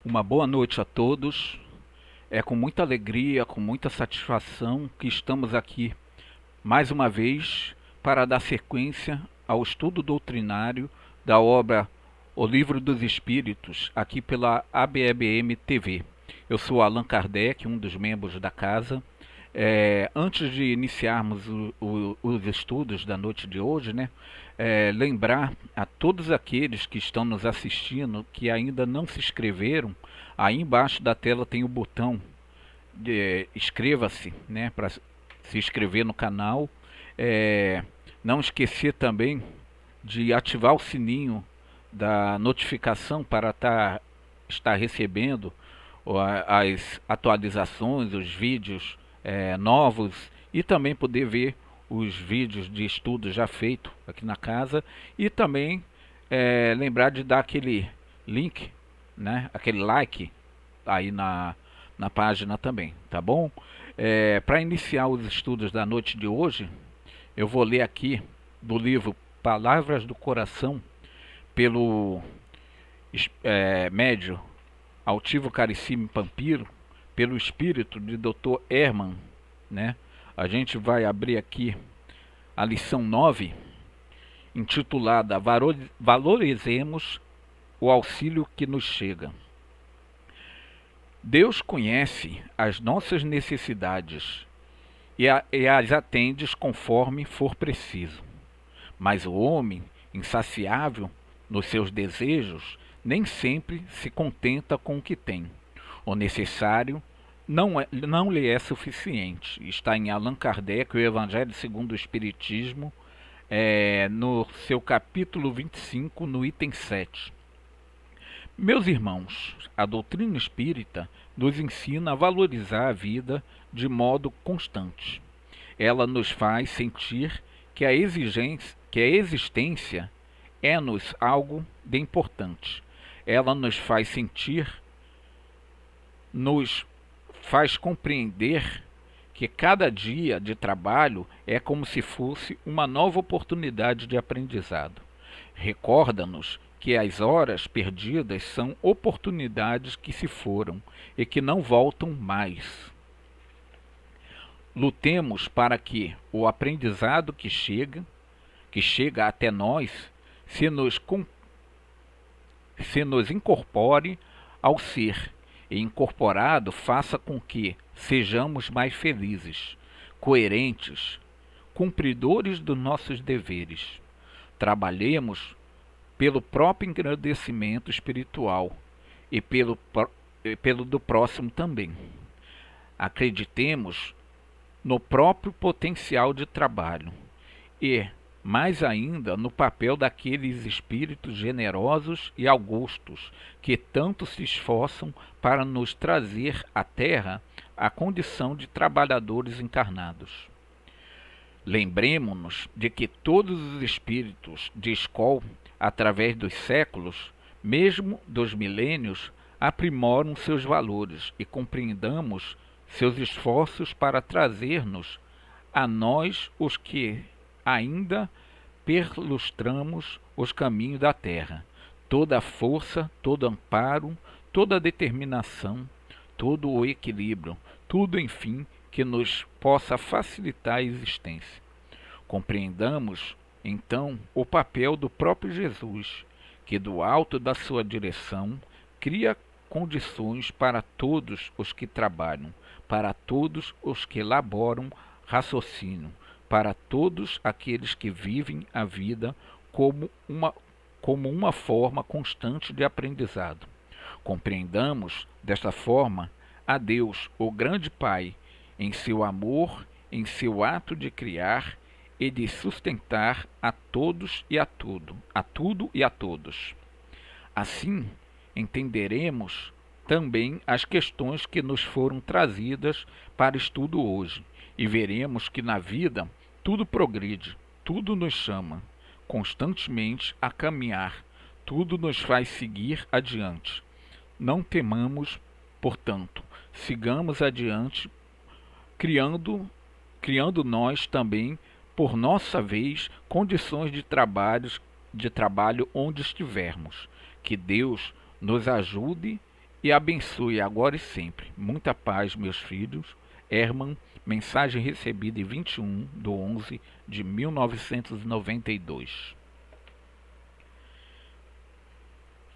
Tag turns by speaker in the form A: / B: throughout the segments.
A: Uma boa noite a todos. É com muita alegria, com muita satisfação que estamos aqui mais uma vez para dar sequência ao estudo doutrinário da obra O Livro dos Espíritos, aqui pela ABEBM TV. Eu sou Allan Kardec, um dos membros da casa. Antes de iniciarmos os estudos da noite de hoje, lembrar a todos aqueles que estão nos assistindo que ainda não se inscreveram. Aí embaixo da tela tem o botão de inscreva-se, para se inscrever no canal. Não esquecer também de ativar o sininho da notificação para estar recebendo as atualizações, os vídeos novos, e também poder ver os vídeos de estudo já feito aqui na casa, e também lembrar de dar aquele link, aquele like aí na página também, tá bom? Para iniciar os estudos da noite de hoje, eu vou ler aqui do livro Palavras do Coração, pelo médio Altivo Carissime Pampiro, pelo espírito de Dr. Herman, A gente vai abrir aqui a lição 9, intitulada Valorizemos o auxílio que nos chega. Deus conhece as nossas necessidades e as atende conforme for preciso. Mas o homem, insaciável nos seus desejos, nem sempre se contenta com o que tem. O necessário não lhe é suficiente. Está em Allan Kardec, o Evangelho segundo o Espiritismo, no seu capítulo 25, no item 7. Meus irmãos, a doutrina espírita nos ensina a valorizar a vida de modo constante. Ela nos faz sentir que a existência é-nos algo de importante. Ela nos faz compreender que cada dia de trabalho é como se fosse uma nova oportunidade de aprendizado. Recorda-nos que as horas perdidas são oportunidades que se foram e que não voltam mais. Lutemos para que o aprendizado que chega até nós, se nos incorpore ao ser, e incorporado faça com que sejamos mais felizes, coerentes, cumpridores dos nossos deveres. Trabalhemos pelo próprio engrandecimento espiritual e pelo do próximo também. Acreditemos no próprio potencial de trabalho e, mais ainda, no papel daqueles espíritos generosos e augustos que tanto se esforçam para nos trazer à Terra a condição de trabalhadores encarnados. Lembremo-nos de que todos os espíritos de escola, através dos séculos, mesmo dos milênios, aprimoram seus valores e compreendamos seus esforços para trazer-nos a nós os que ainda perlustramos os caminhos da terra, toda a força, todo amparo, toda a determinação, todo o equilíbrio, tudo, enfim, que nos possa facilitar a existência. Compreendamos, então, o papel do próprio Jesus, que do alto da sua direção cria condições para todos os que trabalham, para todos os que elaboram raciocínio, para todos aqueles que vivem a vida como uma forma constante de aprendizado. Compreendamos, desta forma, a Deus, o grande Pai, em seu amor, em seu ato de criar e de sustentar a todos e a tudo e a todos. Assim, entenderemos também as questões que nos foram trazidas para estudo hoje, e veremos que na vida tudo progride, tudo nos chama constantemente a caminhar, tudo nos faz seguir adiante. Não temamos, portanto, sigamos adiante, criando nós também, por nossa vez, condições de trabalho onde estivermos. Que Deus nos ajude e abençoe agora e sempre. Muita paz, meus filhos. Herman, mensagem recebida em 21/11/1992.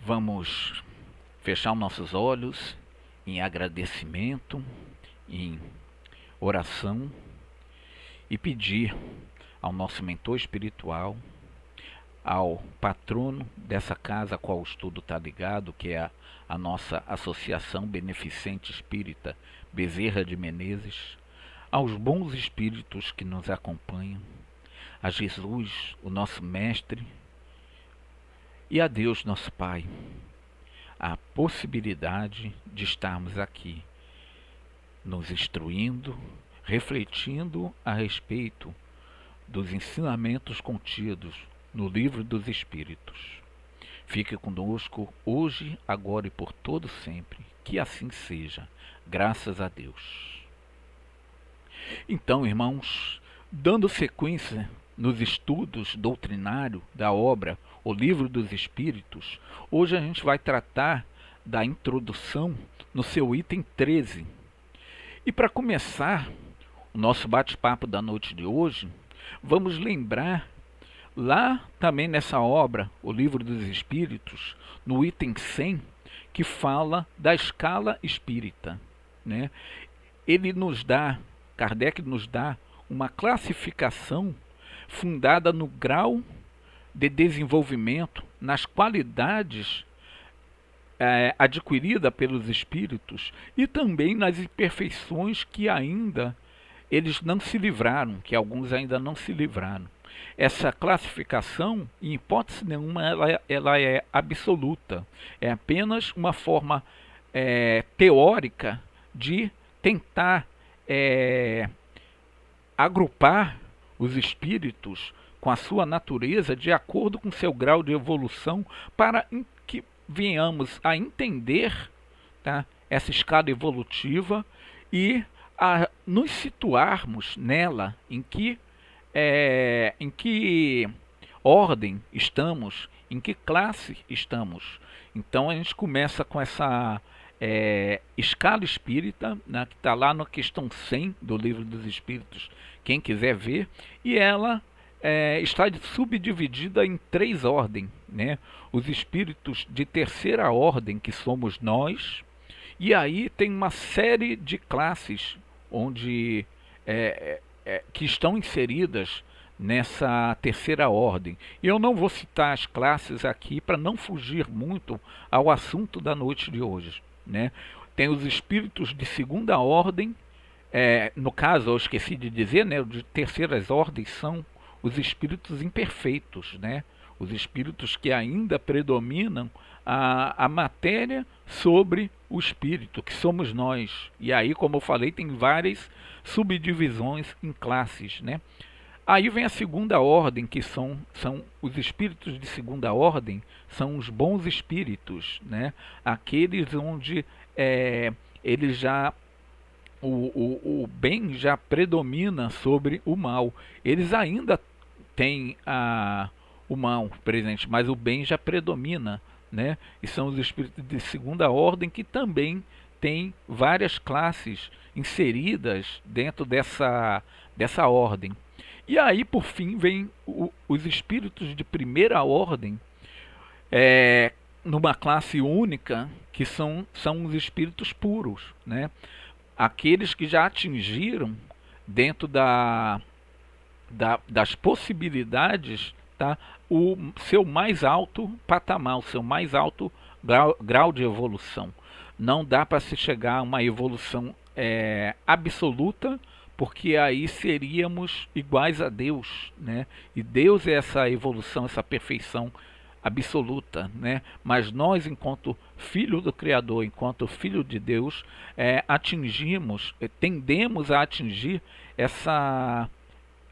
A: Vamos fechar os nossos olhos em agradecimento, em oração e pedir ao nosso mentor espiritual, ao patrono dessa casa a qual o estudo está ligado, que é a nossa Associação Beneficente Espírita Bezerra de Menezes, aos bons espíritos que nos acompanham, a Jesus, o nosso Mestre, e a Deus, nosso Pai, a possibilidade de estarmos aqui, nos instruindo, refletindo a respeito dos ensinamentos contidos no Livro dos Espíritos. Fique conosco hoje, agora e por todo sempre. Que assim seja. Graças a Deus. Então, irmãos, dando sequência nos estudos doutrinários da obra O Livro dos Espíritos, hoje a gente vai tratar da introdução no seu item 13. E para começar o nosso bate-papo da noite de hoje, vamos lembrar lá também nessa obra, O Livro dos Espíritos, no item 100, que fala da escala espírita, né? Kardec nos dá uma classificação fundada no grau de desenvolvimento, nas qualidades adquirida pelos espíritos e também nas imperfeições que ainda eles não se livraram, que alguns ainda não se livraram. Essa classificação, em hipótese nenhuma, ela é absoluta. É apenas uma forma teórica de tentar agrupar os espíritos com a sua natureza de acordo com seu grau de evolução, para que venhamos a entender, tá, essa escala evolutiva e a nos situarmos nela, em que ordem estamos, em que classe estamos. Então a gente começa com essa escala espírita, né, que está lá na questão 100 do Livro dos Espíritos, quem quiser ver, e ela está subdividida em 3 ordens, né? Os espíritos de terceira ordem, que somos nós, e aí tem uma série de classes onde que estão inseridas nessa terceira ordem. Eu não vou citar as classes aqui para não fugir muito ao assunto da noite de hoje, né? Tem os espíritos de segunda ordem, no caso eu esqueci de dizer, né, de terceiras ordens são os espíritos imperfeitos, né? Os espíritos que ainda predominam a matéria sobre o espírito, que somos nós. E aí, como eu falei, tem várias subdivisões em classes, né? Aí vem a segunda ordem, que são os espíritos de segunda ordem, são os bons espíritos, né? Aqueles onde eles já o bem já predomina sobre o mal. Eles ainda têm o mal presente, mas o bem já predomina, né? E são os espíritos de segunda ordem, que também tem várias classes inseridas dentro dessa ordem. E aí, por fim, vem os espíritos de primeira ordem, numa classe única, que são os espíritos puros, né? Aqueles que já atingiram, dentro das possibilidades, tá, o seu mais alto patamar, o seu mais alto grau de evolução. Não dá para se chegar a uma evolução absoluta, porque aí seríamos iguais a Deus, né? E Deus é essa evolução, essa perfeição absoluta, né? Mas nós, enquanto filho do Criador, enquanto filho de Deus, tendemos a atingir essa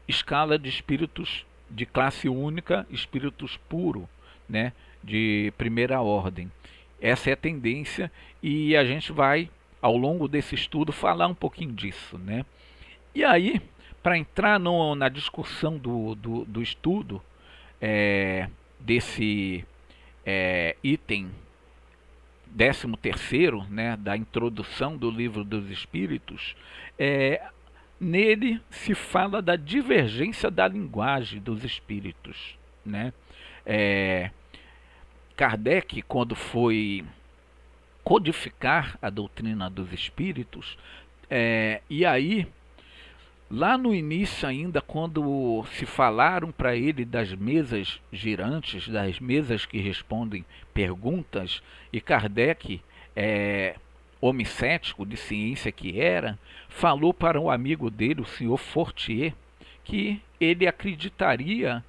A: escala de espíritos de classe única, espíritos puros, né? De primeira ordem. Essa é a tendência, e a gente vai, ao longo desse estudo, falar um pouquinho disso, né? E aí, para entrar na discussão do estudo desse item 13º, né, da introdução do Livro dos Espíritos, nele se fala da divergência da linguagem dos espíritos, né? Kardec, quando foi codificar a doutrina dos espíritos, e aí, lá no início ainda, quando se falaram para ele das mesas girantes, das mesas que respondem perguntas, e Kardec, homem cético de ciência que era, falou para um amigo dele, o senhor Fortier, que ele acreditaria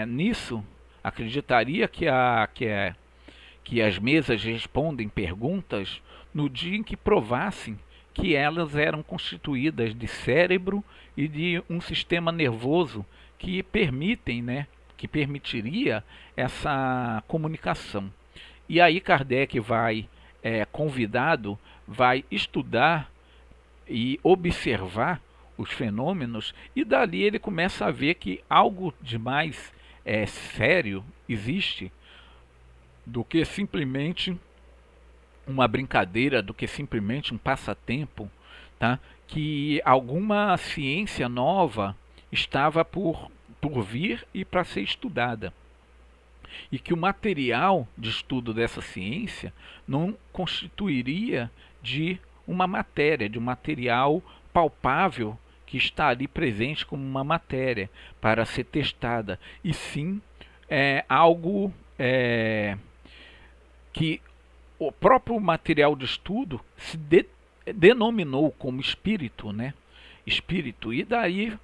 A: nisso, acreditaria que as mesas respondem perguntas no dia em que provassem que elas eram constituídas de cérebro e de um sistema nervoso que permitem, né, que permitiria essa comunicação. E aí Kardec vai, convidado, vai estudar e observar os fenômenos, e dali ele começa a ver que algo de mais sério existe do que simplesmente uma brincadeira, do que simplesmente um passatempo, tá? Que alguma ciência nova estava por vir e para ser estudada. E que o material de estudo dessa ciência não constituiria de uma matéria, de um material palpável que está ali presente como uma matéria para ser testada, e sim algo que o próprio material de estudo se denominou como espírito, né? Espírito, e daí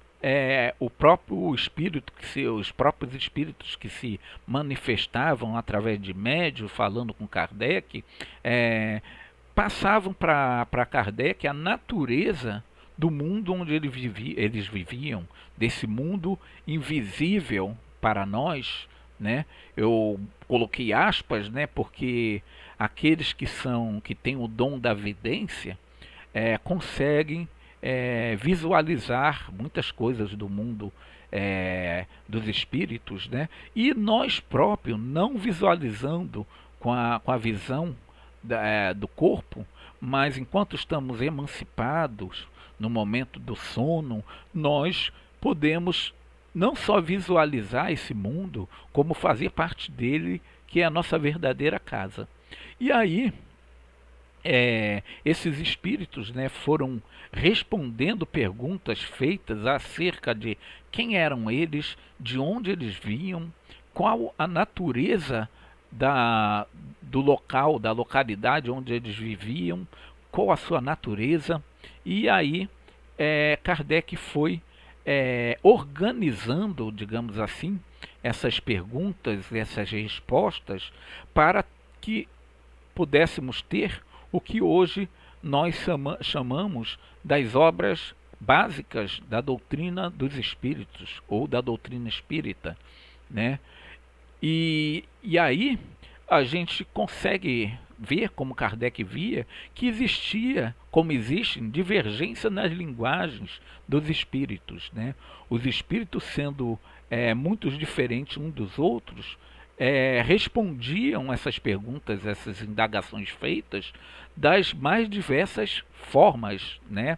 A: o próprio espírito, os próprios espíritos que se manifestavam através de médium, falando com Kardec, passavam para Kardec a natureza do mundo onde eles viviam, desse mundo invisível para nós, né? Eu coloquei aspas, né? Porque aqueles que têm o dom da vidência conseguem visualizar muitas coisas do mundo dos espíritos, né? E nós próprios, não visualizando com a visão do corpo, mas enquanto estamos emancipados no momento do sono, nós podemos não só visualizar esse mundo, como fazer parte dele, que é a nossa verdadeira casa. E aí, esses espíritos, né, foram respondendo perguntas feitas acerca de quem eram eles, de onde eles vinham, qual a natureza do local, da localidade onde eles viviam, qual a sua natureza. E aí Kardec foi organizando, digamos assim, essas perguntas, essas respostas, para que pudéssemos ter o que hoje nós chamamos das obras básicas da doutrina dos espíritos, ou da doutrina espírita, né? E aí a gente consegue ver, como Kardec via, que existia, como existe, divergência nas linguagens dos espíritos, né? Os espíritos, sendo muito diferentes uns dos outros, respondiam essas perguntas, essas indagações feitas, das mais diversas formas, né?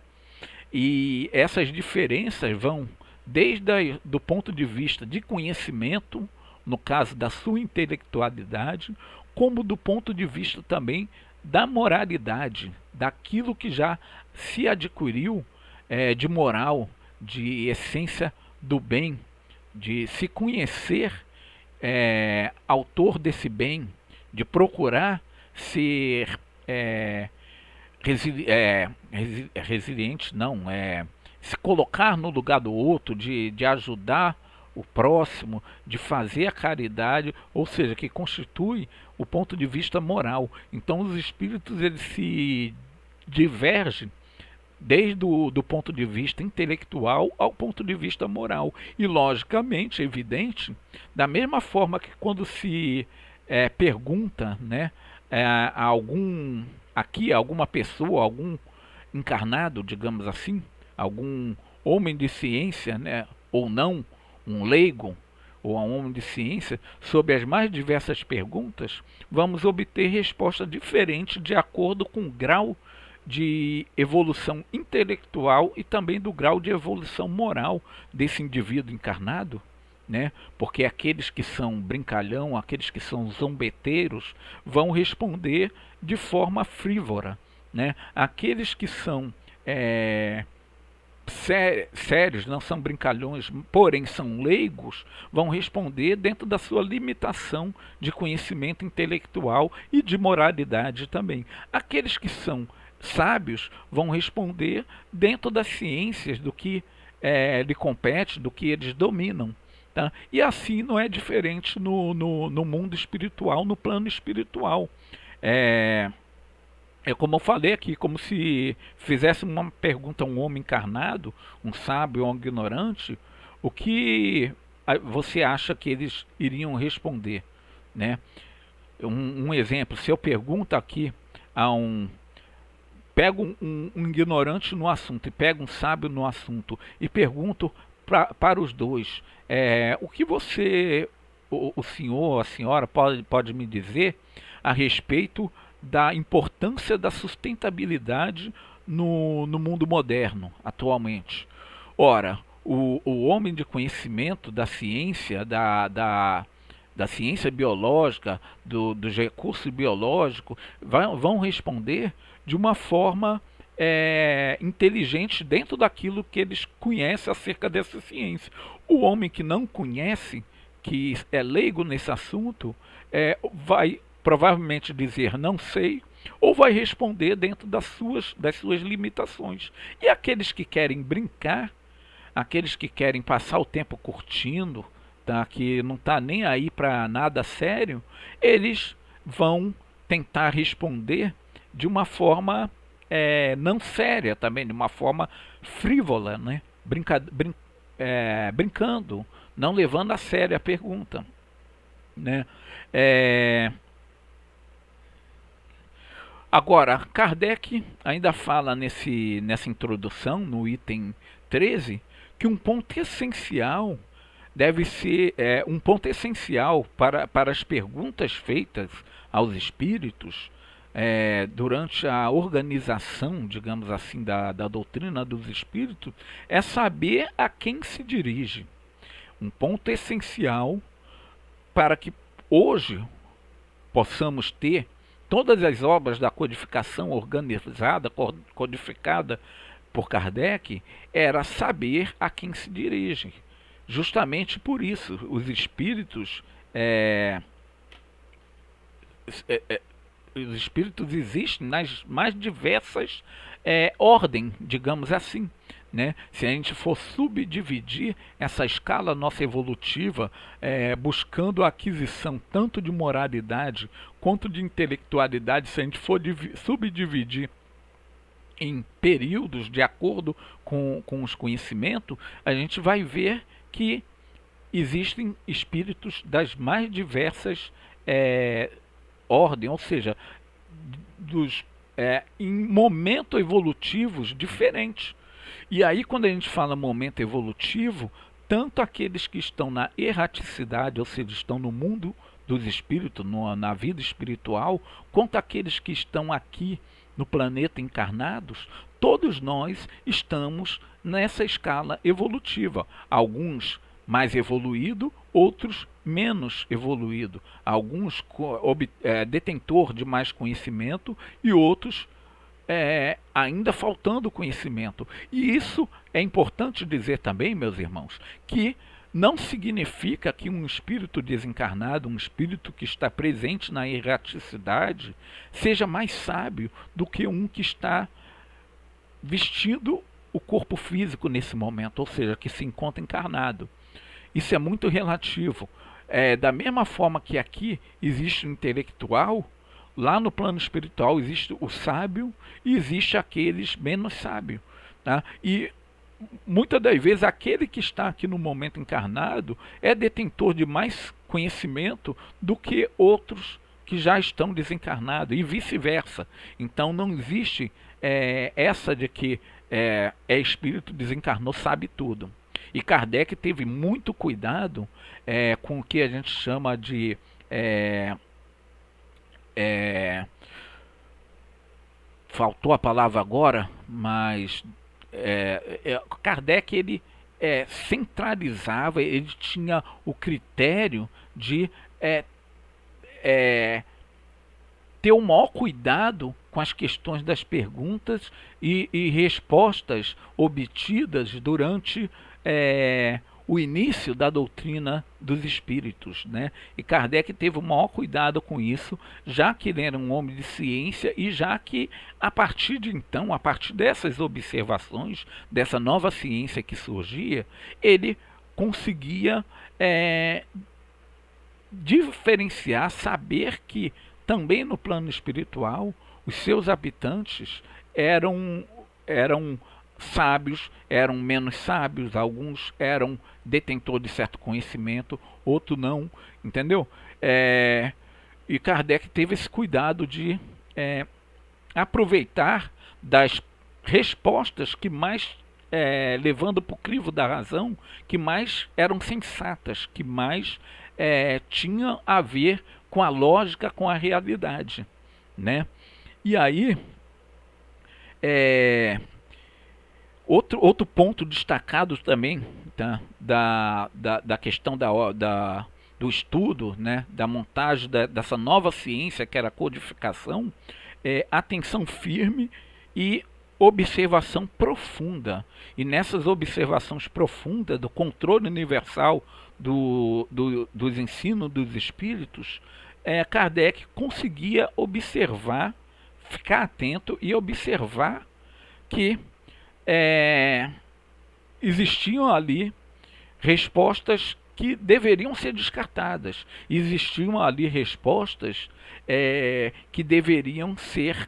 A: E essas diferenças vão desde do ponto de vista de conhecimento, no caso da sua intelectualidade, como do ponto de vista também da moralidade, daquilo que já se adquiriu de moral, de essência do bem, de se conhecer autor desse bem, de procurar ser resiliente, não, se colocar no lugar do outro, de ajudar o próximo, de fazer a caridade, ou seja, que constitui o ponto de vista moral. Então os espíritos, eles se divergem desde do ponto de vista intelectual ao ponto de vista moral. E logicamente, é evidente, da mesma forma que quando se pergunta, né, a alguma pessoa, algum encarnado, digamos assim, algum homem de ciência, né, ou não, um leigo, ou a um homem de ciência, sobre as mais diversas perguntas, vamos obter resposta diferente de acordo com o grau de evolução intelectual e também do grau de evolução moral desse indivíduo encarnado, né? Porque aqueles que são brincalhão, aqueles que são zombeteiros, vão responder de forma frívola, né? Aqueles que são sérios, não são brincalhões, porém são leigos, vão responder dentro da sua limitação de conhecimento intelectual e de moralidade também. Aqueles que são sábios vão responder dentro das ciências do que lhe compete, do que eles dominam. Tá? E assim não é diferente no mundo espiritual, no plano espiritual. É como eu falei aqui, como se fizesse uma pergunta a um homem encarnado, um sábio ou um ignorante, o que você acha que eles iriam responder, né? Um exemplo, se eu pergunto aqui a pego um ignorante no assunto e pego um sábio no assunto e pergunto para os dois, o que o senhor, a senhora pode me dizer a respeito da importância da sustentabilidade no mundo moderno, atualmente. Ora, o homem de conhecimento da ciência, da ciência biológica, dos recursos biológicos, vão responder de uma forma inteligente dentro daquilo que eles conhecem acerca dessa ciência. O homem que não conhece, que é leigo nesse assunto, vai provavelmente dizer não sei, ou vai responder dentro das suas limitações. E aqueles que querem brincar, aqueles que querem passar o tempo curtindo, tá, que não está nem aí para nada sério, eles vão tentar responder de uma forma não séria também, de uma forma frívola, né? Brincando, não levando a sério a pergunta, né? Agora, Kardec ainda fala nessa introdução, no item 13, que um ponto essencial deve ser um ponto essencial para as perguntas feitas aos espíritos durante a organização, digamos assim, da doutrina dos espíritos, é saber a quem se dirige. Um ponto essencial para que hoje possamos ter todas as obras da codificação organizada, codificada por Kardec, era saber a quem se dirige. Justamente por isso, os espíritos existem nas mais diversas ordens, digamos assim, né? Se a gente for subdividir essa escala nossa evolutiva, buscando a aquisição tanto de moralidade quanto de intelectualidade, se a gente for subdividir em períodos de acordo com os conhecimentos, a gente vai ver que existem espíritos das mais diversas ordens, ou seja, em momentos evolutivos diferentes. E aí, quando a gente fala momento evolutivo, tanto aqueles que estão na erraticidade, ou seja, estão no mundo dos espíritos, na vida espiritual, quanto aqueles que estão aqui no planeta encarnados, todos nós estamos nessa escala evolutiva. Alguns mais evoluído, outros menos evoluído. Alguns detentor de mais conhecimento e outros ainda faltando conhecimento. E isso é importante dizer também, meus irmãos, que não significa que um espírito desencarnado, um espírito que está presente na erraticidade, seja mais sábio do que um que está vestindo o corpo físico nesse momento, ou seja, que se encontra encarnado. Isso é muito relativo. Da mesma forma que aqui existe o intelectual, lá no plano espiritual existe o sábio e existe aqueles menos sábios. Tá? E muitas das vezes aquele que está aqui no momento encarnado é detentor de mais conhecimento do que outros que já estão desencarnados e vice-versa. Então não existe essa de que espírito desencarnou, sabe tudo. E Kardec teve muito cuidado com o que a gente chama de é, é, faltou a palavra agora, mas Kardec ele centralizava, ele tinha o critério de é, é, ter o maior cuidado com as questões das perguntas e respostas obtidas durante o início da doutrina dos espíritos, né? E Kardec teve o maior cuidado com isso, já que ele era um homem de ciência e já que a partir de então, a partir dessas observações, dessa nova ciência que surgia, ele conseguia diferenciar, saber que também no plano espiritual os seus habitantes eram sábios, eram menos sábios, alguns eram detentores de certo conhecimento, outros não, entendeu? E Kardec teve esse cuidado de aproveitar das respostas que mais, levando para o crivo da razão, que mais eram sensatas, que mais tinham a ver com a lógica, com a realidade, né? E aí, outro ponto destacado também, tá, da questão do estudo, né, da montagem dessa nova ciência que era a codificação, atenção firme e observação profunda. E nessas observações profundas do controle universal dos ensinos dos espíritos, Kardec conseguia observar, ficar atento e observar que existiam ali respostas que deveriam ser descartadas, existiam ali respostas que deveriam ser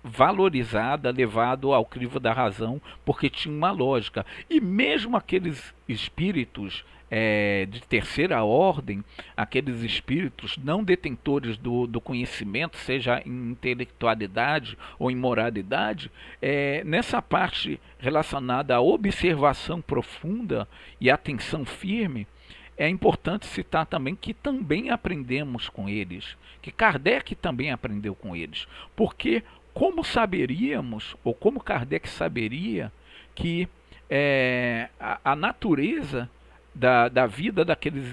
A: valorizada, levado ao crivo da razão, porque tinha uma lógica. E mesmo aqueles espíritos de terceira ordem, aqueles espíritos não detentores do conhecimento, seja em intelectualidade ou em moralidade, nessa parte relacionada à observação profunda e atenção firme, é importante citar também que também aprendemos com eles, que Kardec também aprendeu com eles, porque como saberíamos, ou como Kardec saberia, que a natureza da vida daqueles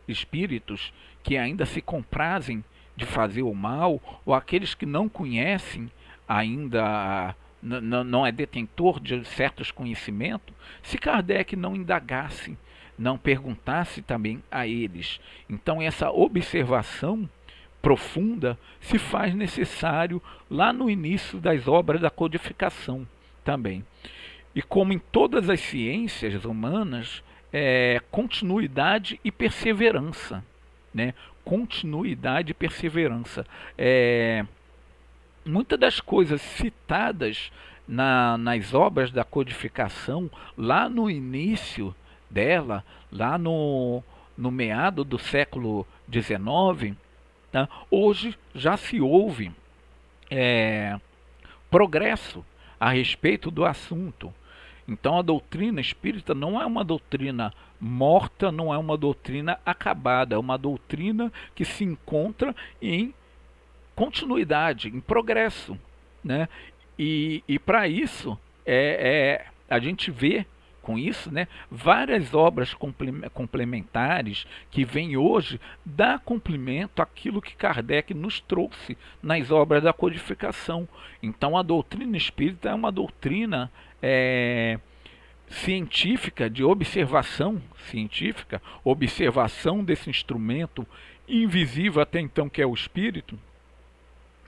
A: espíritos que ainda se comprazem de fazer o mal, ou aqueles que não conhecem ainda, não é detentor de certos conhecimentos, se Kardec não indagasse, não perguntasse também a eles. Então essa observação profunda se faz necessário lá no início das obras da codificação também. E como em todas as ciências humanas, continuidade e perseverança, né? Continuidade e perseverança. Muitas das coisas citadas nas obras da codificação, lá no início dela, lá no meado do século XIX, tá? Hoje já se ouve progresso a respeito do assunto. Então a doutrina espírita não é uma doutrina morta, não é uma doutrina acabada, é uma doutrina que se encontra em continuidade, em progresso, né? E para isso a gente vê com isso, né, várias obras complementares que vêm hoje dar cumprimento àquilo que Kardec nos trouxe nas obras da codificação. Então a doutrina espírita é uma doutrina científica, de observação científica, observação desse instrumento invisível até então que é o espírito,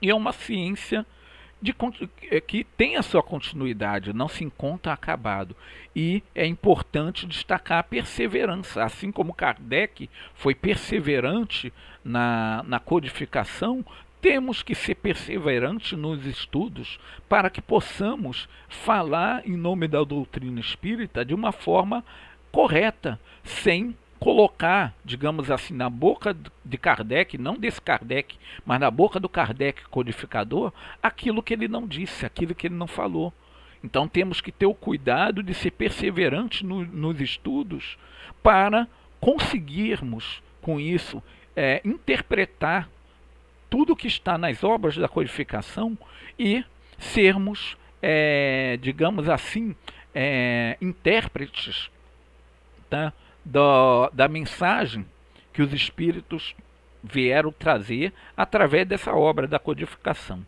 A: e é uma ciência que tem a sua continuidade, não se encontra acabado. E é importante destacar a perseverança. Assim como Kardec foi perseverante na codificação, temos que ser perseverantes nos estudos para que possamos falar em nome da doutrina espírita de uma forma correta, sem colocar, digamos assim, na boca de Kardec, não desse Kardec, mas na boca do Kardec codificador, aquilo que ele não disse, aquilo que ele não falou. Então temos que ter o cuidado de ser perseverantes nos estudos para conseguirmos, com isso, interpretar tudo que está nas obras da codificação e sermos, digamos assim, intérpretes, tá, da mensagem que os Espíritos vieram trazer através dessa obra da codificação.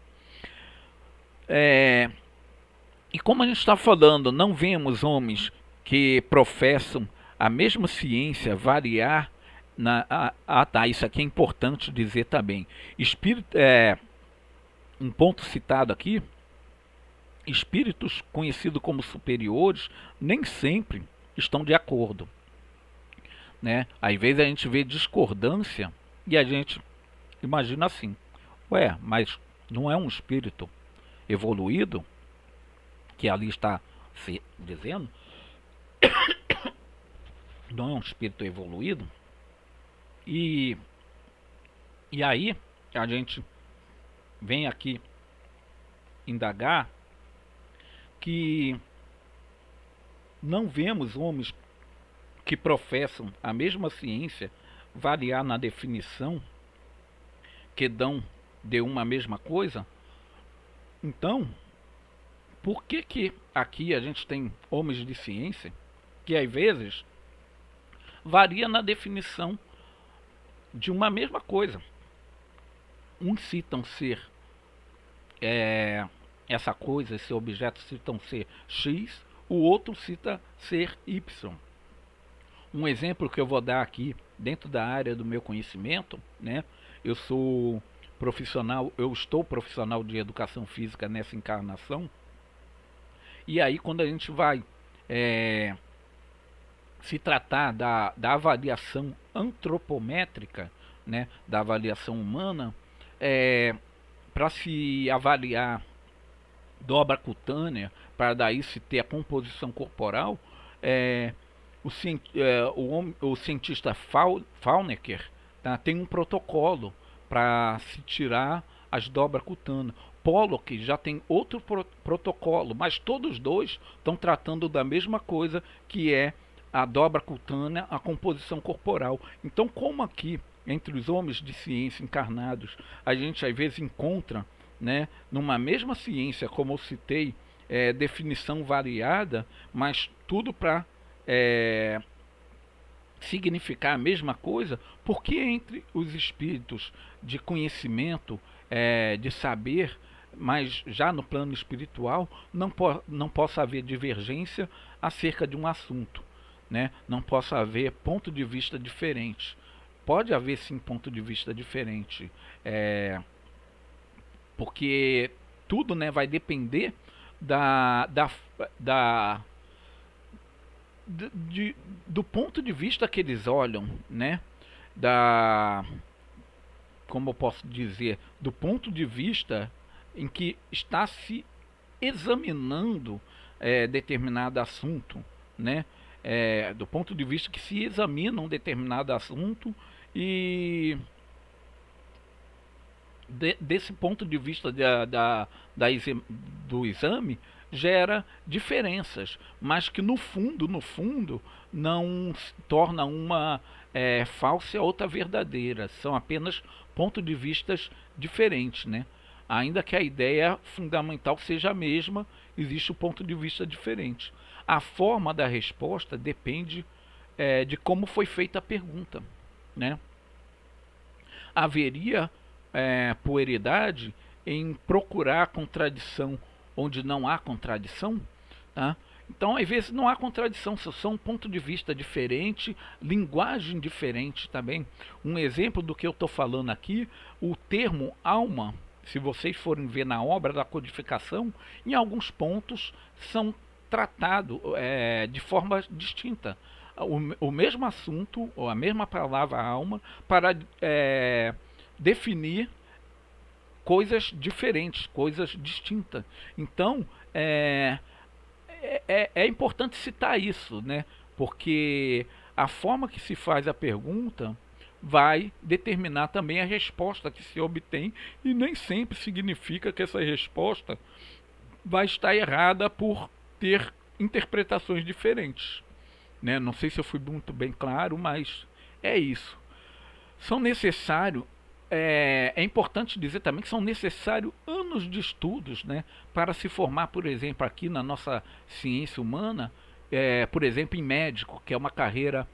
A: E como a gente está falando, não vemos homens que professam a mesma ciência variar tá, isso aqui é importante dizer também. Um ponto citado aqui: espíritos conhecidos como superiores nem sempre estão de acordo, né? Às vezes a gente vê discordância e a gente imagina assim: ué, mas não é um espírito evoluído que ali está se dizendo? Não é um espírito evoluído? E aí a gente vem aqui indagar que não vemos homens que professam a mesma ciência variar na definição que dão de uma mesma coisa. Então, por que aqui a gente tem homens de ciência que às vezes varia na definição de uma mesma coisa? Uns citam ser essa coisa, esse objeto, citam ser X, o outro cita ser Y. Um exemplo que eu vou dar aqui, dentro da área do meu conhecimento, né? Eu estou profissional de educação física nessa encarnação, e aí quando a gente vai se tratar da avaliação antropométrica, né, da avaliação humana, para se avaliar dobra cutânea, para daí se ter a composição corporal, o cientista Faunecker, tá, tem um protocolo para se tirar as dobras cutâneas. Pollock já tem outro protocolo, mas todos dois estão tratando da mesma coisa, que é a dobra cutânea, a composição corporal. Então, como aqui, entre os homens de ciência encarnados, a gente às vezes encontra, né, numa mesma ciência, como eu citei, definição variada, mas tudo para significar a mesma coisa, porque entre os espíritos de conhecimento, de saber, mas já no plano espiritual, não possa haver divergência acerca de um assunto, né? Não possa haver ponto de vista diferente. Pode haver sim ponto de vista diferente, porque tudo, né, vai depender do ponto de vista que eles olham, né? Como eu posso dizer, do ponto de vista em que está se examinando determinado assunto, né? Do ponto de vista que se examina um determinado assunto, e desse ponto de vista do exame gera diferenças, mas que no fundo não torna uma falsa e outra verdadeira. São apenas pontos de vistas diferentes, né? Ainda que a ideia fundamental seja a mesma, existe um ponto de vista diferente. A forma da resposta depende de como foi feita a pergunta, né? Haveria puerilidade em procurar contradição onde não há contradição, tá? Então, às vezes não há contradição, são um ponto de vista diferente, linguagem diferente também. Um exemplo do que eu estou falando aqui: o termo alma, se vocês forem ver na obra da codificação, em alguns pontos são tratados de forma distinta. O mesmo assunto, ou a mesma palavra alma, para definir coisas diferentes, coisas distintas. Então, é importante citar isso, né? Porque a forma que se faz a pergunta vai determinar também a resposta que se obtém, e nem sempre significa que essa resposta vai estar errada por ter interpretações diferentes, né? Não sei se eu fui muito bem claro, mas é isso. São necessários, é importante dizer também que são necessários anos de estudos, né, para se formar, por exemplo, aqui na nossa ciência humana, por exemplo, em médico, que é uma carreira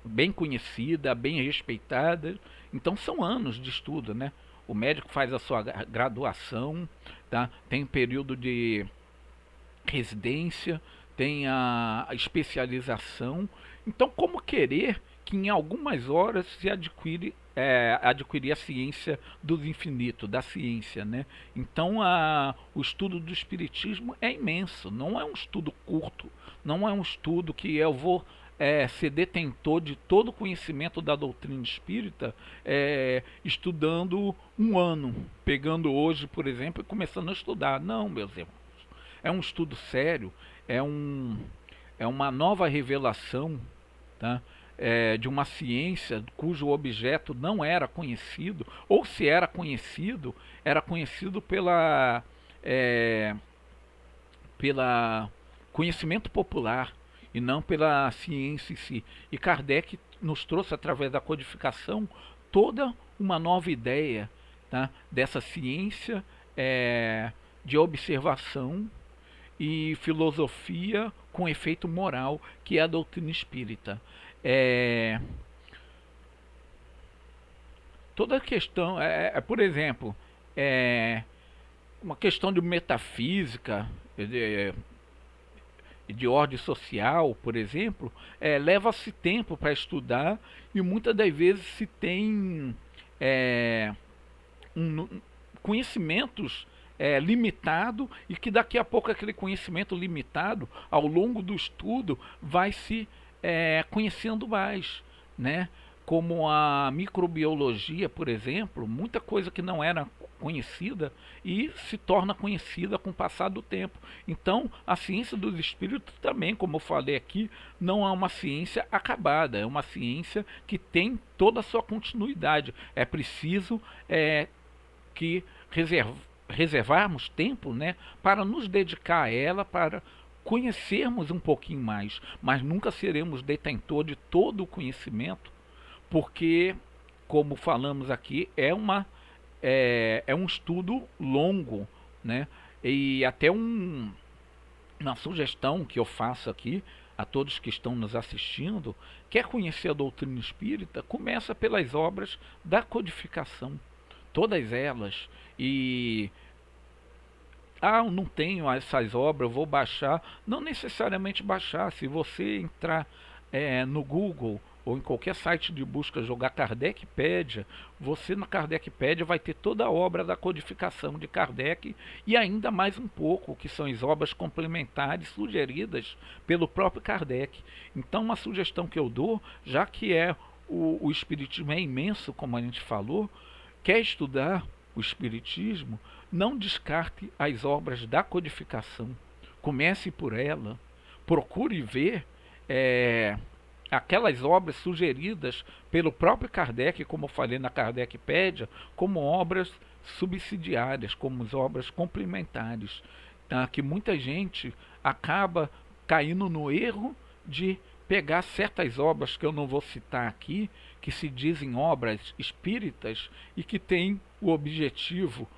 A: bem conhecida, bem respeitada. Então são anos de estudo, né? O médico faz a sua graduação, tá? Tem um período de residência, tem a especialização. Então, como querer que em algumas horas se adquirir a ciência do infinito, da ciência, né? Então, o estudo do espiritismo é imenso, não é um estudo curto, não é um estudo que eu vou ser detentor de todo o conhecimento da doutrina espírita estudando um ano, pegando hoje, por exemplo, e começando a estudar. Não, meus irmãos. É um estudo sério, é, um, é uma nova revelação, tá? De uma ciência cujo objeto não era conhecido, ou se era conhecido é, pela conhecimento popular e não pela ciência em si. E Kardec nos trouxe, através da codificação, toda uma nova ideia, tá? Dessa ciência de observação e filosofia com efeito moral, que é a doutrina espírita. É, toda a questão, por exemplo, é, uma questão de metafísica, de ordem social, por exemplo, leva-se tempo para estudar e muitas das vezes se tem é, conhecimentos limitado e que daqui a pouco aquele conhecimento limitado, ao longo do estudo, vai se conhecendo mais, né? Como a microbiologia, por exemplo, muita coisa que não era conhecida e se torna conhecida com o passar do tempo. Então, a ciência dos espíritos também, como eu falei aqui, não é uma ciência acabada, é uma ciência que tem toda a sua continuidade. É preciso que reservarmos tempo, né, para nos dedicar a ela, para conhecermos um pouquinho mais, mas nunca seremos detentor de todo o conhecimento, porque, como falamos aqui, é um estudo longo, né? E até uma sugestão que eu faço aqui a todos que estão nos assistindo: quer conhecer a doutrina espírita? Começa pelas obras da codificação, todas elas. E eu não tenho essas obras, eu vou baixar. Não necessariamente baixar. Se você entrar no Google ou em qualquer site de busca, jogar Kardecpédia, você na Kardecpédia vai ter toda a obra da codificação de Kardec e ainda mais um pouco, que são as obras complementares sugeridas pelo próprio Kardec. Então, uma sugestão que eu dou, já que o Espiritismo é imenso, como a gente falou, quer estudar o Espiritismo, não descarte as obras da codificação. Comece por ela, procure ver aquelas obras sugeridas pelo próprio Kardec, como eu falei na Kardecpédia, como obras subsidiárias, como obras complementares, tá? Que muita gente acaba caindo no erro de pegar certas obras que eu não vou citar aqui, que se dizem obras espíritas e que têm o objetivo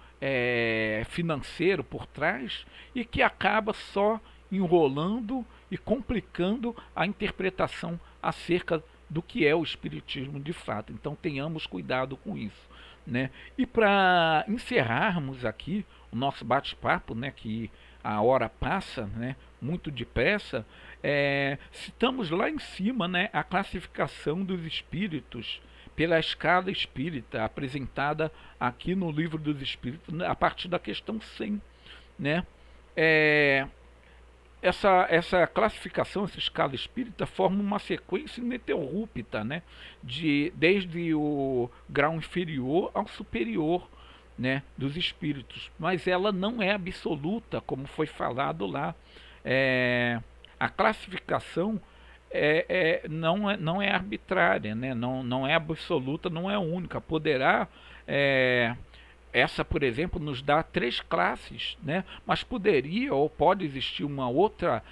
A: financeiro por trás e que acaba só enrolando e complicando a interpretação acerca do que é o espiritismo de fato. Então tenhamos cuidado com isso, né? E para encerrarmos aqui o nosso bate-papo, né, que a hora passa, né, muito depressa, citamos lá em cima, né, a classificação dos espíritos pela escala espírita, apresentada aqui no Livro dos Espíritos, a partir da questão 100, né? Essa classificação, essa escala espírita, forma uma sequência ininterrupta, né? Desde o grau inferior ao superior, né, dos espíritos. Mas ela não é absoluta, como foi falado lá. A classificação não é arbitrária, né? Não é absoluta, não é única. Poderá essa, por exemplo, nos dá três classes, né? Mas poderia ou pode existir uma outra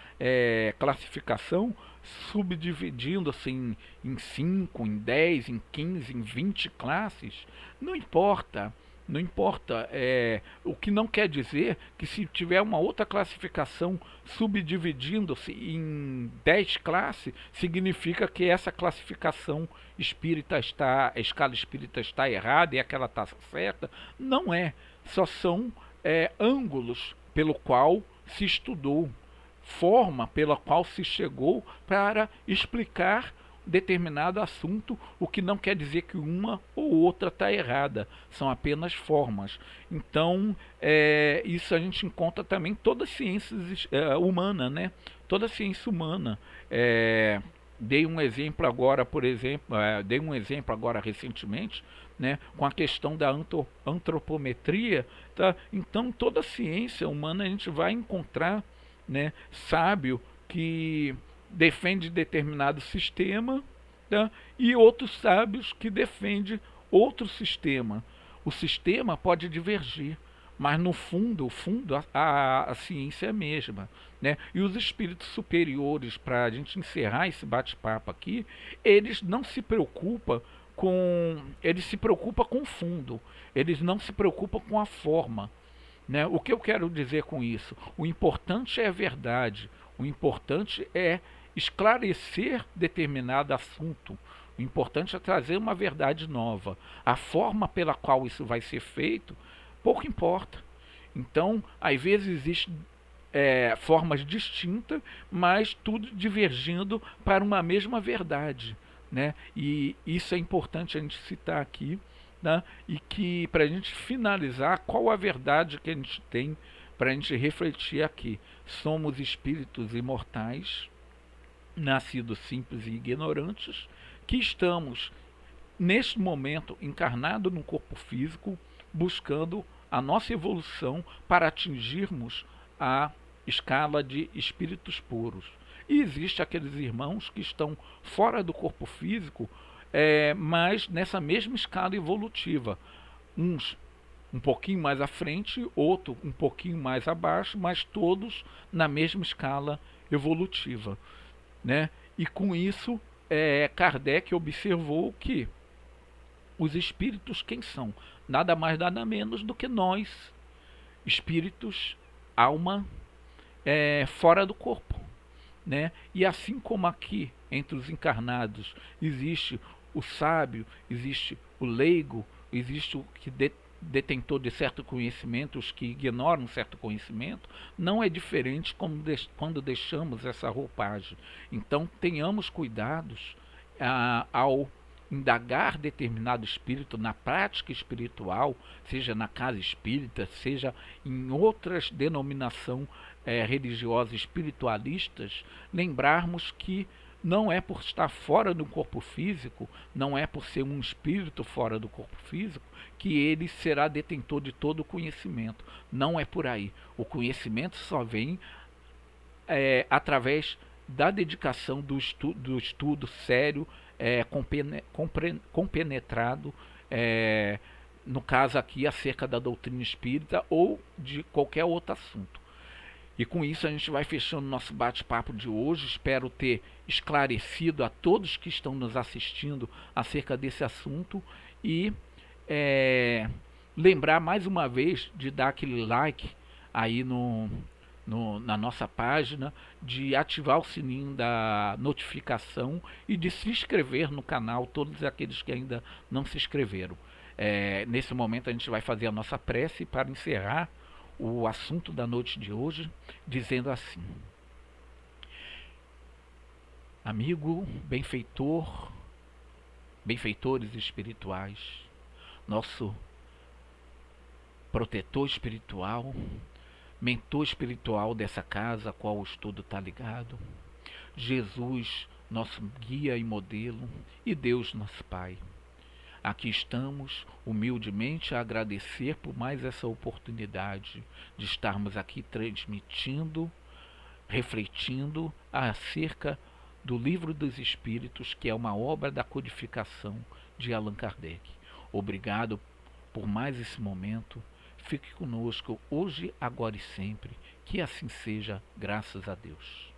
A: classificação subdividindo assim em 5, em 10, em 15, em 20 classes. Não importa. Não importa, o que não quer dizer que se tiver uma outra classificação subdividindo-se em 10 classes, significa que essa classificação espírita está, a escala espírita está errada e aquela está certa. Não é, só são ângulos pelo qual se estudou, forma pela qual se chegou para explicar determinado assunto, o que não quer dizer que uma ou outra está errada, são apenas formas. Então, isso a gente encontra também em toda a ciência humana, né? Toda a ciência humana. Dei um exemplo agora, por exemplo, dei um exemplo agora recentemente, né, com a questão da antropometria, tá? Então, toda a ciência humana a gente vai encontrar, né, sábio que defende determinado sistema, tá? E outros sábios que defendem outro sistema. O sistema pode divergir, mas no fundo, a ciência é a mesma, né? E os espíritos superiores, para a gente encerrar esse bate-papo aqui, eles não se preocupam eles se preocupam com o fundo, eles não se preocupam com a forma, né? O que eu quero dizer com isso? O importante é a verdade, o importante é esclarecer determinado assunto, o importante é trazer uma verdade nova. A forma pela qual isso vai ser feito, pouco importa. Então, às vezes existem formas distintas, mas tudo divergindo para uma mesma verdade, né? E isso é importante a gente citar aqui, né? E que para a gente finalizar, qual a verdade que a gente tem para a gente refletir aqui? Somos espíritos imortais, nascidos simples e ignorantes, que estamos neste momento encarnado no corpo físico, buscando a nossa evolução para atingirmos a escala de espíritos puros. E existe aqueles irmãos que estão fora do corpo físico, mas nessa mesma escala evolutiva. Uns um pouquinho mais à frente, outro um pouquinho mais abaixo, mas todos na mesma escala evolutiva, né? E com isso, Kardec observou que os espíritos quem são? Nada mais, nada menos do que nós, espíritos, alma, fora do corpo, né? E assim como aqui entre os encarnados existe o sábio, existe o leigo, existe o que detentor de certo conhecimento, os que ignoram certo conhecimento, não é diferente quando deixamos essa roupagem. Então tenhamos cuidados ao indagar determinado espírito na prática espiritual, seja na casa espírita, seja em outras denominações religiosas espiritualistas, lembrarmos que não é por estar fora do corpo físico, não é por ser um espírito fora do corpo físico, que ele será detentor de todo o conhecimento. Não é por aí. O conhecimento só vem através da dedicação do estudo sério, compenetrado, no caso aqui acerca da doutrina espírita ou de qualquer outro assunto. E com isso a gente vai fechando nosso bate-papo de hoje. Espero ter esclarecido a todos que estão nos assistindo acerca desse assunto e lembrar mais uma vez de dar aquele like aí na nossa página, de ativar o sininho da notificação e de se inscrever no canal, todos aqueles que ainda não se inscreveram. Nesse momento a gente vai fazer a nossa prece para encerrar o assunto da noite de hoje, dizendo assim: amigo benfeitor, benfeitores espirituais, nosso protetor espiritual, mentor espiritual dessa casa a qual o estudo está ligado, Jesus, nosso guia e modelo, e Deus, nosso Pai. Aqui estamos humildemente a agradecer por mais essa oportunidade de estarmos aqui transmitindo, refletindo acerca do Livro dos Espíritos, que é uma obra da codificação de Allan Kardec. Obrigado por mais esse momento. Fique conosco hoje, agora e sempre. Que assim seja, graças a Deus.